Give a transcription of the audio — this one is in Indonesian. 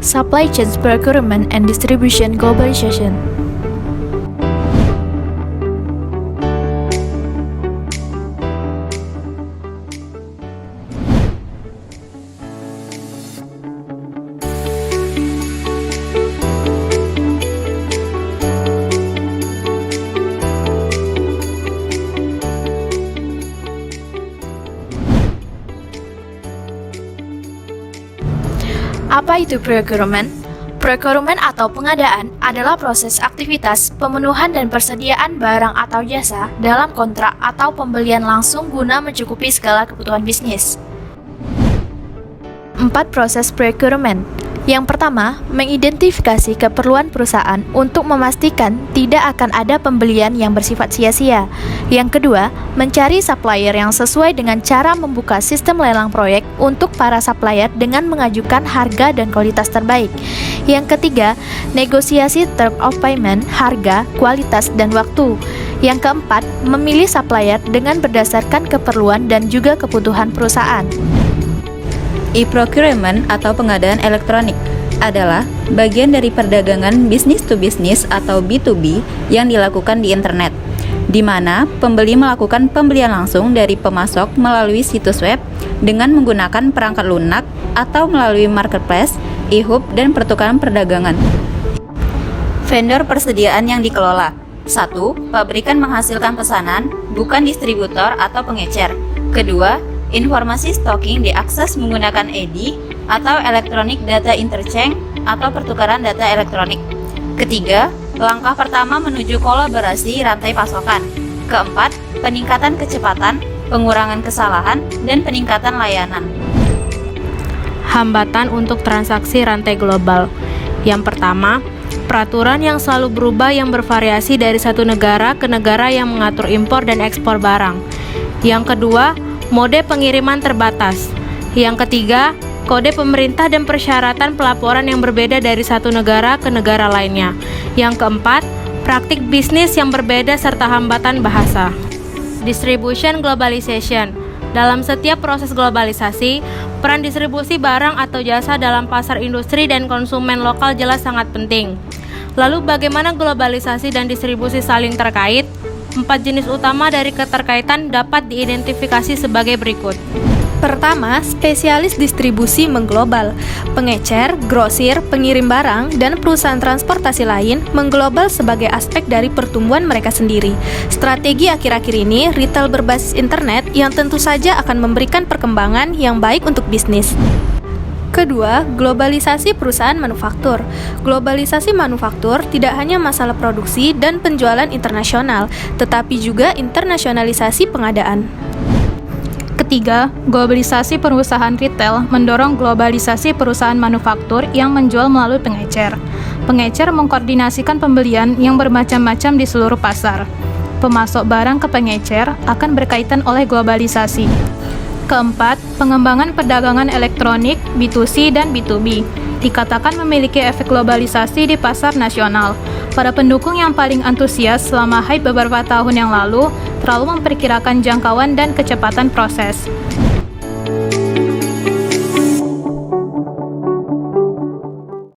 Supply chain procurement and distribution globalization. Apa itu procurement? Procurement atau pengadaan adalah proses aktivitas pemenuhan dan persediaan barang atau jasa dalam kontrak atau pembelian langsung guna mencukupi segala kebutuhan bisnis. 4 proses procurement. Yang pertama, mengidentifikasi keperluan perusahaan untuk memastikan tidak akan ada pembelian yang bersifat sia-sia. Yang kedua, mencari supplier yang sesuai dengan cara membuka sistem lelang proyek untuk para supplier dengan mengajukan harga dan kualitas terbaik. Yang ketiga, negosiasi term of payment, harga, kualitas, dan waktu. Yang keempat, memilih supplier dengan berdasarkan keperluan dan juga kebutuhan perusahaan. E-procurement atau pengadaan elektronik adalah bagian dari perdagangan bisnis to bisnis atau B2B yang dilakukan di internet, di mana pembeli melakukan pembelian langsung dari pemasok melalui situs web dengan menggunakan perangkat lunak atau melalui marketplace, e-hub, dan pertukaran perdagangan. Vendor persediaan yang dikelola. 1. Pabrikan menghasilkan pesanan, bukan distributor atau pengecer. Kedua, informasi stocking diakses menggunakan EDI atau Electronic Data Interchange atau pertukaran data elektronik. Ketiga, langkah pertama menuju kolaborasi rantai pasokan. Keempat, peningkatan kecepatan, pengurangan kesalahan, dan peningkatan layanan. Hambatan untuk transaksi rantai global. Yang pertama, peraturan yang selalu berubah yang bervariasi dari satu negara ke negara yang mengatur impor dan ekspor barang. Yang kedua, mode pengiriman terbatas. Yang ketiga, kode pemerintah dan persyaratan pelaporan yang berbeda dari satu negara ke negara lainnya. Yang keempat, praktik bisnis yang berbeda serta hambatan bahasa. Distribution globalization. Dalam setiap proses globalisasi, peran distribusi barang atau jasa dalam pasar industri dan konsumen lokal jelas sangat penting. Lalu bagaimana globalisasi dan distribusi saling terkait? 4 jenis utama dari keterkaitan dapat diidentifikasi sebagai berikut. Pertama, spesialis distribusi mengglobal. Pengecer, grosir, pengirim barang, dan perusahaan transportasi lain mengglobal sebagai aspek dari pertumbuhan mereka sendiri. Strategi akhir-akhir ini, retail berbasis internet yang tentu saja akan memberikan perkembangan yang baik untuk bisnis. Kedua, globalisasi perusahaan manufaktur. Globalisasi manufaktur tidak hanya masalah produksi dan penjualan internasional, tetapi juga internasionalisasi pengadaan. Ketiga, globalisasi perusahaan retail mendorong globalisasi perusahaan manufaktur yang menjual melalui pengecer. Pengecer mengkoordinasikan pembelian yang bermacam-macam di seluruh pasar. Pemasok barang ke pengecer akan berkaitan oleh globalisasi. Keempat, pengembangan perdagangan elektronik B2C dan B2B dikatakan memiliki efek globalisasi di pasar nasional. Para pendukung yang paling antusias selama hype beberapa tahun yang lalu terlalu memperkirakan jangkauan dan kecepatan proses.